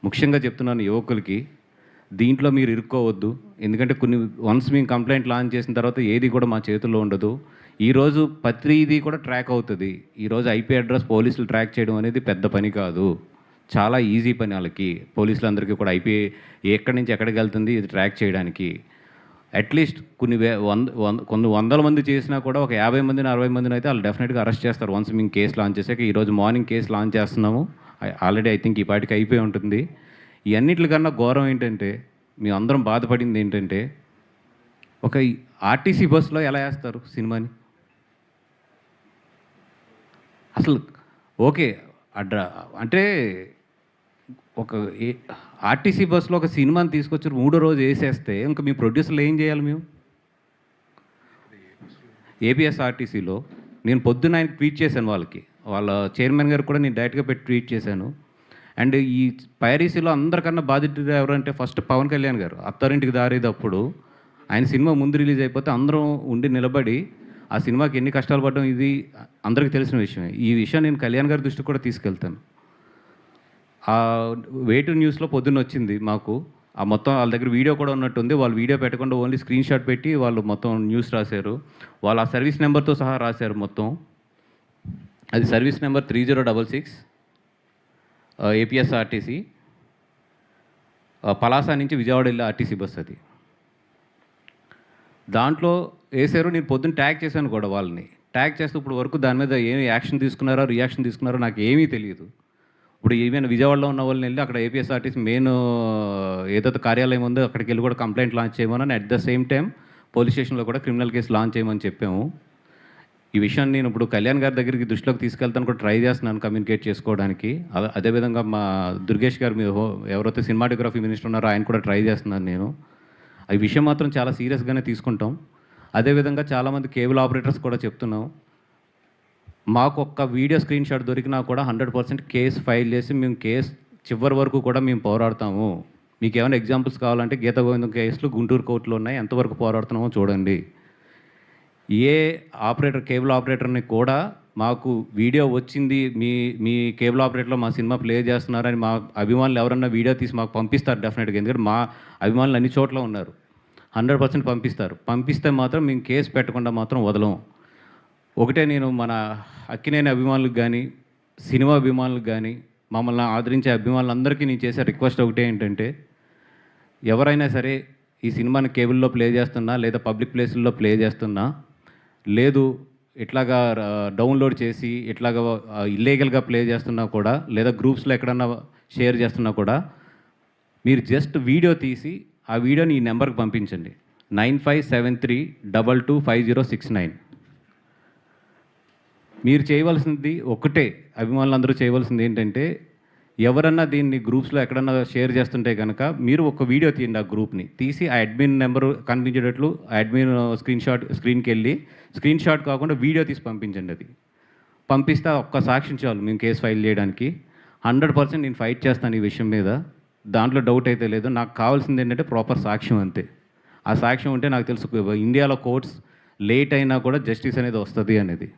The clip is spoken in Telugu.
ముఖ్యంగా చెప్తున్నాను యువకులకి, దీంట్లో మీరు ఇరుక్కోవద్దు. ఎందుకంటే వన్స్ మేము కంప్లెయింట్ లాంచ్ చేసిన తర్వాత ఏది కూడా మా చేతుల్లో ఉండదు. ఈరోజు ప్రతీది కూడా ట్రాక్ అవుతది. ఈరోజు ఐపీ అడ్రస్ పోలీసులు ట్రాక్ చేయడం అనేది పెద్ద పని కాదు. చాలా ఈజీ పని ఆళ్ళకి. పోలీసులందరికీ కూడా ఐపీ ఎక్కడి నుంచి ఎక్కడికెళ్తుంది ఇది ట్రాక్ చేయడానికి. అట్‌లీస్ట్ కొన్ని వందల మంది చేసినా కూడా ఒక 50 మందిని, 60 మందిని అయితే ఆళ్ళు డెఫినెట్‌గా అరెస్ట్ చేస్తారు. వన్స్ మేము కేస్ లాంచ్ చేసాక ఈరోజు మార్నింగ్ కేస్ లాంచ్ చేస్తున్నాము. ఆల్రెడీ ఐ థింక్ ఈ పాటికి అయిపోయి ఉంటుంది. ఈ అన్నిట్లికన్నా ఘోరం ఏంటంటే, మేమందరం బాధపడింది ఏంటంటే, ఒక ఆర్టీసీ బస్సులో ఎలా ఏస్తారు సినిమాని? అసలు ఓకే. అంటే ఒక ఆర్టీసీ బస్సులో ఒక సినిమాని తీసుకొచ్చి మూడో రోజు ఏసేస్తే ఇంక మీ ప్రొడ్యూసర్లు ఏం చేయాలి మేము? ఏపీఎస్ఆర్టీసీలో నేను పొద్దున్న ఆయనకి ట్వీట్ చేశాను వాళ్ళకి. వాళ్ళ చైర్మన్ గారికి కూడా నేను డైరెక్ట్‌గా పెట్టి ట్వీట్ చేశాను. అండ్ ఈ పైరసీలో అందరికన్నా బాధితుడు ఎవరంటే ఫస్ట్ పవన్ కళ్యాణ్ గారు. అత్తారింటికి దారేదప్పుడు ఆయన సినిమా ముందు రిలీజ్ అయిపోతే అందరం ఉండి నిలబడి ఆ సినిమాకి ఎన్ని కష్టాలు పడ్డాం ఇది అందరికీ తెలిసిన విషయమే. ఈ విషయం నేను కళ్యాణ్ గారి దృష్టికి కూడా తీసుకెళ్తాను. వే2 న్యూస్‌లో పొద్దున్నొచ్చింది మాకు. ఆ మొత్తం వాళ్ళ దగ్గర వీడియో కూడా ఉన్నట్టుంది. వాళ్ళు వీడియో పెట్టకుండా ఓన్లీ స్క్రీన్‌షాట్ పెట్టి వాళ్ళు మొత్తం న్యూస్ రాశారు. వాళ్ళు ఆ సర్వీస్ నెంబర్‌తో సహా రాశారు మొత్తం. అది సర్వీస్ నెంబర్ 3066 ఏపీఎస్ఆర్టీసీ పలాస నుంచి విజయవాడ వెళ్ళే ఆర్టీసీ బస్ అది. దాంట్లో ఏసారు. నేను పొద్దున్న ట్యాగ్ చేశాను కూడా వాళ్ళని. ట్యాగ్ చేస్తే ఇప్పుడు వరకు దాని మీద ఏమి యాక్షన్ తీసుకున్నారో, రియాక్షన్ తీసుకున్నారో నాకు ఏమీ తెలీదు. ఇప్పుడు ఈవెన్ విజయవాడలో ఉన్న వాళ్ళని వెళ్ళి అక్కడ ఏపీఎస్ఆర్టీసీ మెయిన్ ఏదైతే కార్యాలయం ఉందో అక్కడికి వెళ్ళి కూడా కంప్లైంట్ లాంచ్ చేయమని, at the same time police స్టేషన్లో కూడా క్రిమినల్ కేసు లాంచ్ చేయమని చెప్పాము. ఈ విషయాన్ని నేను ఇప్పుడు కళ్యాణ్ గారి దగ్గరికి దృష్టిలోకి తీసుకెళ్తాను కూడా ట్రై చేస్తున్నాను కమ్యూనికేట్ చేసుకోవడానికి. అదేవిధంగా మా దుర్గేష్ గారు ఎవరైతే సినిమాటోగ్రఫీ మినిస్టర్ ఉన్నారో ఆయన కూడా ట్రై చేస్తున్నాను నేను. ఈ విషయం మాత్రం చాలా సీరియస్గానే తీసుకుంటాం. అదేవిధంగా చాలామంది కేబుల్ ఆపరేటర్స్ కూడా చెప్తున్నాం, మాకు ఒక్క వీడియో స్క్రీన్‌షాట్ దొరికినా కూడా 100% కేసు ఫైల్ చేసి మేము కేసు చివరి వరకు కూడా మేము పోరాడతాము. మీకు ఏమైనా ఎగ్జాంపుల్స్ కావాలంటే గీతా గోవిందం కేసులు గుంటూరు కోర్టులో ఉన్నాయి. ఎంతవరకు పోరాడుతున్నామో చూడండి. ఏ ఆపరేటర్ కేబుల్ ఆపరేటర్ని కూడా మాకు వీడియో వచ్చింది, మీ కేబుల్ ఆపరేటర్లో మా సినిమా ప్లే చేస్తున్నారని మా అభిమానులు ఎవరన్నా వీడియో తీసి మాకు పంపిస్తారు డెఫినెట్గా. ఎందుకంటే మా అభిమానులు అన్ని చోట్ల ఉన్నారు. 100% పంపిస్తారు. పంపిస్తే మాత్రం మేము కేసు పెట్టకుండా మాత్రం వదలం. ఒకటే నేను మన అక్కినేని అభిమానులకు కానీ, సినిమా అభిమానులకు కానీ, మమ్మల్ని ఆదరించే అభిమానులందరికీ నేను చేసే రిక్వెస్ట్ ఒకటే ఏంటంటే, ఎవరైనా సరే ఈ సినిమాని కేబుల్లో ప్లే చేస్తున్నా లేదా పబ్లిక్ ప్లేసుల్లో ప్లే చేస్తున్నా, లేదు ఇట్లాగా డౌన్లోడ్ చేసి ఇట్లాగా ఇల్లీగల్గా ప్లే చేస్తున్నా కూడా, లేదా గ్రూప్స్లో ఎక్కడన్నా షేర్ చేస్తున్నా కూడా, మీరు జస్ట్ వీడియో తీసి ఆ వీడియోని ఈ నెంబర్కి పంపించండి. 9573225069. మీరు చేయవలసింది ఒకటే, అభిమానులందరూ చేయవలసింది ఏంటంటే, ఎవరన్నా దీన్ని గ్రూప్స్లో ఎక్కడన్నా షేర్ చేస్తుంటే కనుక మీరు ఒక వీడియో తీయండి. ఆ గ్రూప్ని తీసి ఆ అడ్మిన్ నెంబరు కనిపించేటట్లు అడ్మిన్ స్క్రీన్కి వెళ్ళి స్క్రీన్‌షాట్ కాకుండా వీడియో తీసి పంపించండి. అది పంపిస్తే ఒక్క సాక్ష్యం చాలు మేము కేసు ఫైల్ చేయడానికి. 100% నేను ఫైట్ చేస్తాను ఈ విషయం మీద. దాంట్లో డౌట్ అయితే లేదు. నాకు కావాల్సింది ఏంటంటే ప్రాపర్ సాక్ష్యం అంతే. ఆ సాక్ష్యం ఉంటే నాకు తెలుసు ఇండియాలో కోర్ట్స్ లేట్ అయినా కూడా జస్టిస్ అనేది వస్తుంది అనేది.